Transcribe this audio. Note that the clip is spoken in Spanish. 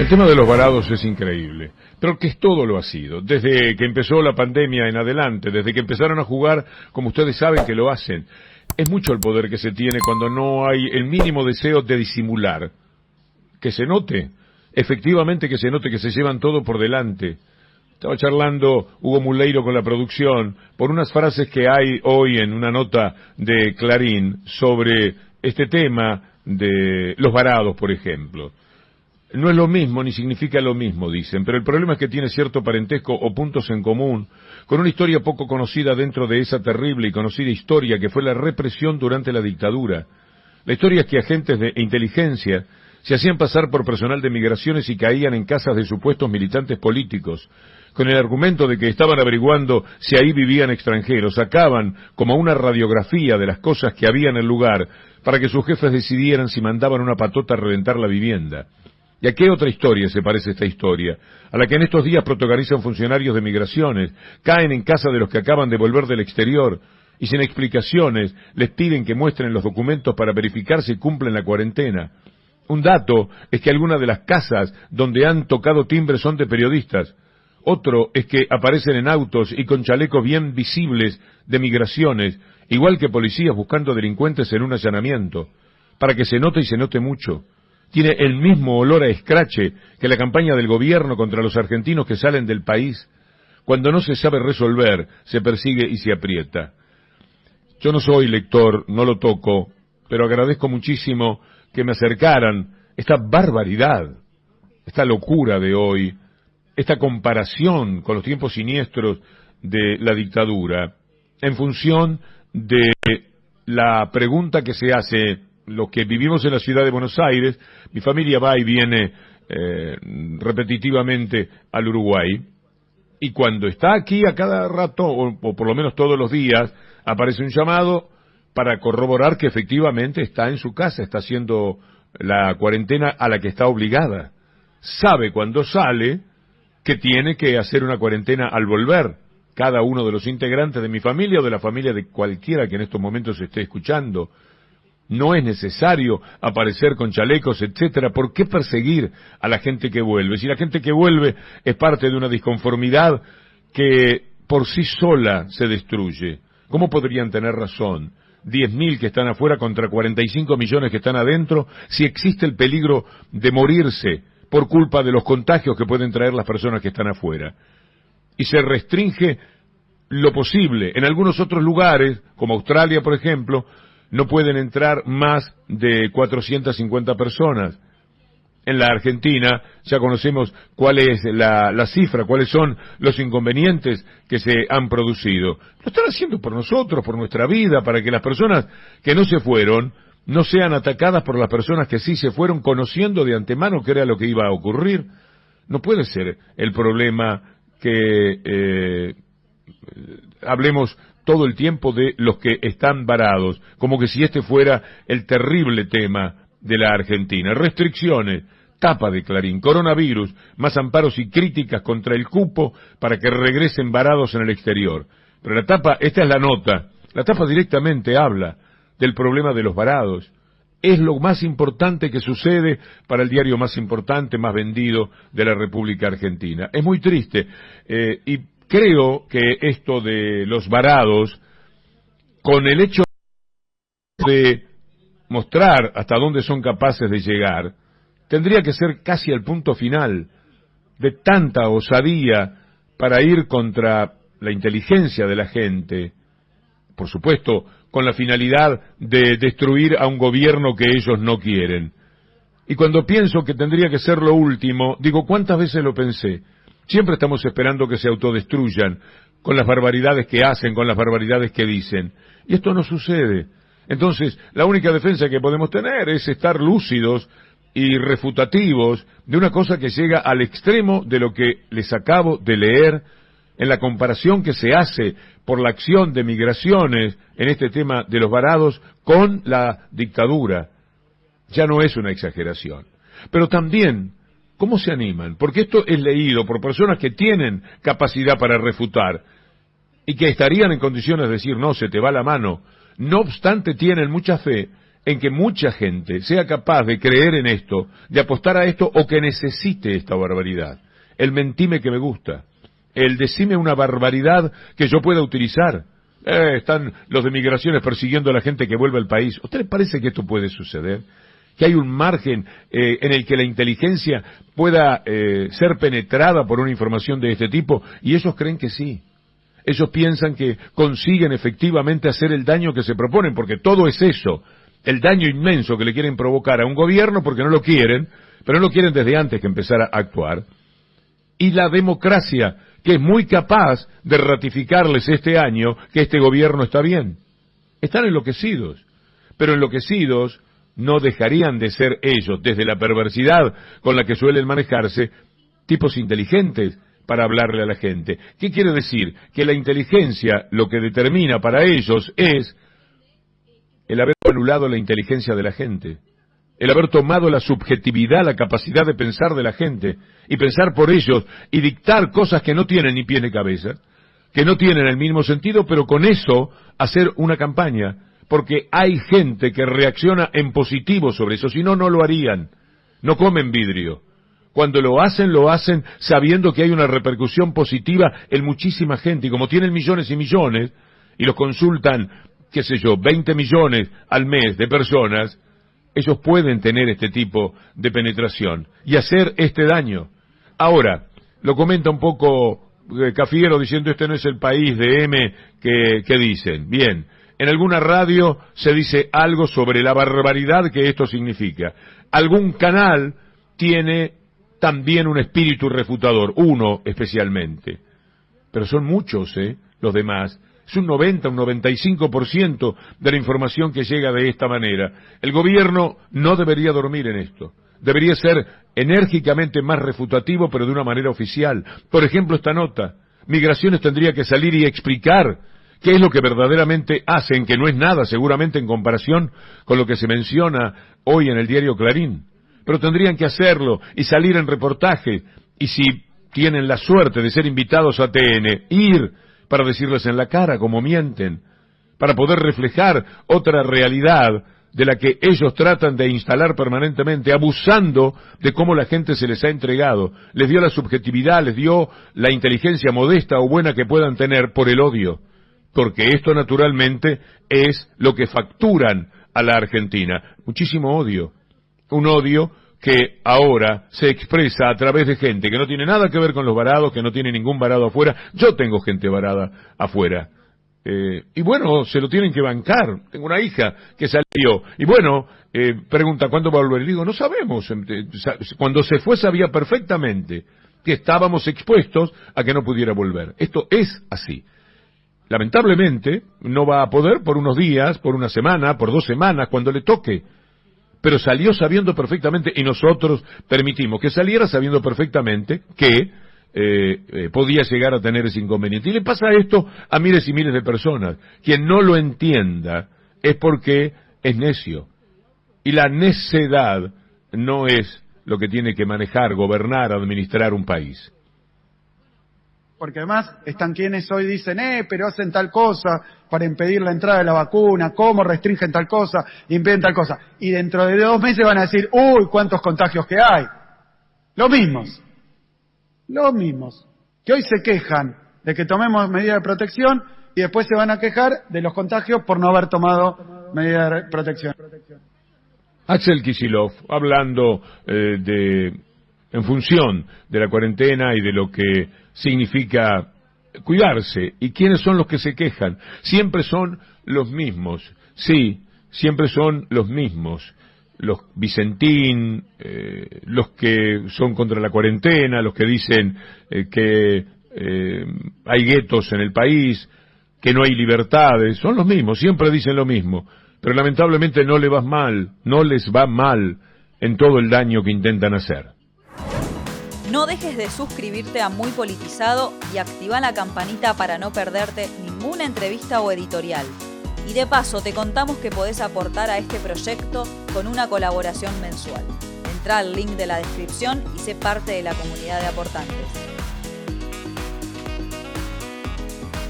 El tema de los varados es increíble, pero que todo lo ha sido, desde que empezó la pandemia en adelante, desde que empezaron a jugar, como ustedes saben que lo hacen. Es mucho el poder que se tiene cuando no hay el mínimo deseo de disimular. Que se note, efectivamente que se note que se llevan todo por delante. Estaba charlando Hugo Muleiro con la producción por unas frases que hay hoy en una nota de Clarín sobre este tema de los varados, por ejemplo. No es lo mismo ni significa lo mismo, dicen, pero el problema es que tiene cierto parentesco o puntos en común con una historia poco conocida dentro de esa terrible y conocida historia que fue la represión durante la dictadura. La historia es que agentes de inteligencia se hacían pasar por personal de migraciones y caían en casas de supuestos militantes políticos, con el argumento de que estaban averiguando si ahí vivían extranjeros, sacaban como una radiografía de las cosas que había en el lugar para que sus jefes decidieran si mandaban una patota a reventar la vivienda. ¿Y a qué otra historia se parece esta historia? A la que en estos días protagonizan funcionarios de migraciones, caen en casa de los que acaban de volver del exterior y sin explicaciones les piden que muestren los documentos para verificar si cumplen la cuarentena. Un dato es que algunas de las casas donde han tocado timbre son de periodistas. Otro es que aparecen en autos y con chalecos bien visibles de migraciones, igual que policías buscando delincuentes en un allanamiento, para que se note y se note mucho. Tiene el mismo olor a escrache que la campaña del gobierno contra los argentinos que salen del país. Cuando no se sabe resolver, se persigue y se aprieta. Yo no soy lector, no lo toco, pero agradezco muchísimo que me acercaran esta barbaridad, esta locura de hoy, esta comparación con los tiempos siniestros de la dictadura, en función de la pregunta que se hace los que vivimos en la ciudad de Buenos Aires. Mi familia va y viene repetitivamente al Uruguay, y cuando está aquí a cada rato, o por lo menos todos los días, aparece un llamado para corroborar que efectivamente está en su casa, está haciendo la cuarentena a la que está obligada. Sabe cuando sale que tiene que hacer una cuarentena al volver. Cada uno de los integrantes de mi familia o de la familia de cualquiera que en estos momentos esté escuchando. No es necesario aparecer con chalecos, etcétera. ¿Por qué perseguir a la gente que vuelve? Si la gente que vuelve es parte de una disconformidad que por sí sola se destruye, ¿cómo podrían tener razón 10.000 que están afuera contra 45 millones que están adentro si existe el peligro de morirse por culpa de los contagios que pueden traer las personas que están afuera? Y se restringe lo posible. En algunos otros lugares, como Australia, por ejemplo, no pueden entrar más de 450 personas. En la Argentina ya conocemos cuál es la cifra, cuáles son los inconvenientes que se han producido. Lo están haciendo por nosotros, por nuestra vida, para que las personas que no se fueron no sean atacadas por las personas que sí se fueron, conociendo de antemano que era lo que iba a ocurrir. No puede ser el problema que hablemos todo el tiempo de los que están varados, como que si este fuera el terrible tema de la Argentina. Restricciones, tapa de Clarín, coronavirus, más amparos y críticas contra el cupo para que regresen varados en el exterior. Pero la tapa, esta es la nota, la tapa directamente habla del problema de los varados. Es lo más importante que sucede para el diario más importante, más vendido de la República Argentina. Es muy triste, y creo que esto de los varados, con el hecho de mostrar hasta dónde son capaces de llegar, tendría que ser casi el punto final de tanta osadía para ir contra la inteligencia de la gente, por supuesto, con la finalidad de destruir a un gobierno que ellos no quieren. Y cuando pienso que tendría que ser lo último, digo, ¿cuántas veces lo pensé? Siempre estamos esperando que se autodestruyan con las barbaridades que hacen, con las barbaridades que dicen. Y esto no sucede. Entonces, la única defensa que podemos tener es estar lúcidos y refutativos de una cosa que llega al extremo de lo que les acabo de leer en la comparación que se hace por la acción de migraciones en este tema de los varados con la dictadura. Ya no es una exageración. Pero también, ¿cómo se animan? Porque esto es leído por personas que tienen capacidad para refutar y que estarían en condiciones de decir, no, se te va la mano. No obstante, tienen mucha fe en que mucha gente sea capaz de creer en esto, de apostar a esto o que necesite esta barbaridad. El mentime que me gusta, el decime una barbaridad que yo pueda utilizar. Están los de migraciones persiguiendo a la gente que vuelve al país. ¿A usted le parece que esto puede suceder? ¿Que hay un margen en el que la inteligencia pueda ser penetrada por una información de este tipo? Y ellos creen que sí. Ellos piensan que consiguen efectivamente hacer el daño que se proponen, porque todo es eso. El daño inmenso que le quieren provocar a un gobierno porque no lo quieren, pero no lo quieren desde antes que empezara a actuar. Y la democracia, que es muy capaz de ratificarles este año que este gobierno está bien. Están enloquecidos, pero enloquecidos no dejarían de ser ellos, desde la perversidad con la que suelen manejarse, tipos inteligentes para hablarle a la gente. ¿Qué quiere decir? Que la inteligencia lo que determina para ellos es el haber anulado la inteligencia de la gente, el haber tomado la subjetividad, la capacidad de pensar de la gente, y pensar por ellos, y dictar cosas que no tienen ni pie ni cabeza, que no tienen el mismo sentido, pero con eso hacer una campaña, porque hay gente que reacciona en positivo sobre eso, si no, no lo harían, no comen vidrio. Cuando lo hacen sabiendo que hay una repercusión positiva en muchísima gente, y como tienen millones y millones, y los consultan, qué sé yo, 20 millones al mes de personas, ellos pueden tener este tipo de penetración y hacer este daño. Ahora, lo comenta un poco Cafiero diciendo este no es el país de M que dicen. Bien, en alguna radio se dice algo sobre la barbaridad que esto significa. Algún canal tiene también un espíritu refutador, uno especialmente. Pero son muchos, los demás. Es un 90, un 95% de la información que llega de esta manera. El gobierno no debería dormir en esto. Debería ser enérgicamente más refutativo, pero de una manera oficial. Por ejemplo, esta nota. Migraciones tendría que salir y explicar qué es lo que verdaderamente hacen, que no es nada seguramente en comparación con lo que se menciona hoy en el diario Clarín. Pero tendrían que hacerlo y salir en reportaje. Y si tienen la suerte de ser invitados a TN, ir para decirles en la cara cómo mienten, para poder reflejar otra realidad de la que ellos tratan de instalar permanentemente, abusando de cómo la gente se les ha entregado, les dio la subjetividad, les dio la inteligencia modesta o buena que puedan tener por el odio, porque esto naturalmente es lo que facturan a la Argentina, muchísimo odio, un odio que ahora se expresa a través de gente que no tiene nada que ver con los varados, que no tiene ningún varado afuera. Yo tengo gente varada afuera. Y bueno, se lo tienen que bancar. Tengo una hija que salió. Y bueno, pregunta, ¿cuándo va a volver? Y digo, no sabemos. Cuando se fue sabía perfectamente que estábamos expuestos a que no pudiera volver. Esto es así. Lamentablemente, no va a poder por unos días, por una semana, por 2 semanas, cuando le toque. Pero salió sabiendo perfectamente, y nosotros permitimos que saliera sabiendo perfectamente que podía llegar a tener ese inconveniente. Y le pasa esto a miles y miles de personas. Quien no lo entienda es porque es necio. Y la necedad no es lo que tiene que manejar, gobernar, administrar un país. Porque además están quienes hoy dicen, pero hacen tal cosa para impedir la entrada de la vacuna, cómo restringen tal cosa, impiden tal cosa. Y dentro de 2 meses van a decir, uy, cuántos contagios que hay. Los mismos, que hoy se quejan de que tomemos medidas de protección y después se van a quejar de los contagios por no haber tomado medidas de protección. Axel Kicillof, hablando en función de la cuarentena y de lo que significa cuidarse. ¿Y quiénes son los que se quejan? Siempre son los mismos. Sí, siempre son los mismos. Los Vicentín, los que son contra la cuarentena, los que dicen que hay guetos en el país, que no hay libertades. Son los mismos, siempre dicen lo mismo. Pero lamentablemente no les va mal en todo el daño que intentan hacer. No dejes de suscribirte a Muy Politizado y activa la campanita para no perderte ninguna entrevista o editorial. Y de paso te contamos que podés aportar a este proyecto con una colaboración mensual. Entrá al link de la descripción y sé parte de la comunidad de aportantes.